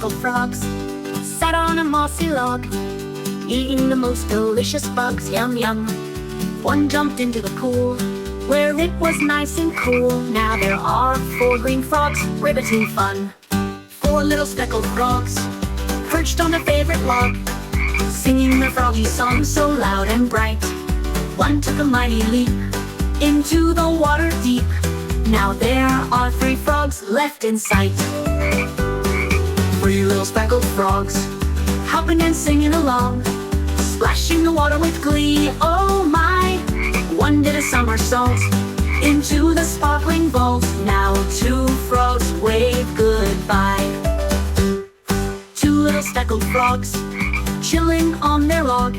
speckled frogs sat on a mossy log, eating the most delicious bugs, yum yum. One jumped into the pool, where it was nice and cool. Now there are 4 green frogs, ribbiting fun. 4 little speckled frogs, perched on a favorite log, singing their froggy song so loud and bright. One took a mighty leap into the water deep. Now there are 3 frogs left in sight. 3 little speckled frogs, hopping and singing along, splashing the water with glee, oh my. One did a somersault into the sparkling vault. Now 2 frogs wave goodbye. 2 little speckled frogs, chilling on their log,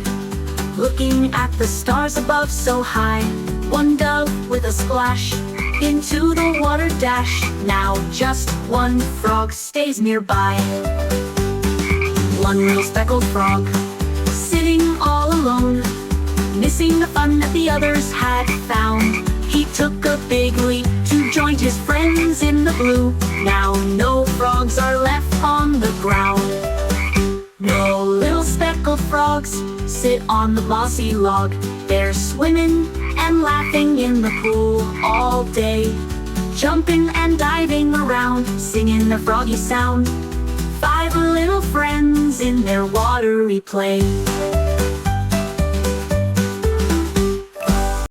looking at the stars above so high. One dove with a splash into the water dash. Now just 1 frog stays nearby. 1 little speckled frog, sitting all alone, missing the fun that the others had found. He took a big leap to join his friends in the blue. Now no frogs are left on the ground. No little speckled frogs sit on the mossy log. They're swimming and laughing in the pool all day, jumping and diving around, singing their froggy sound. 5 little friends in their watery play.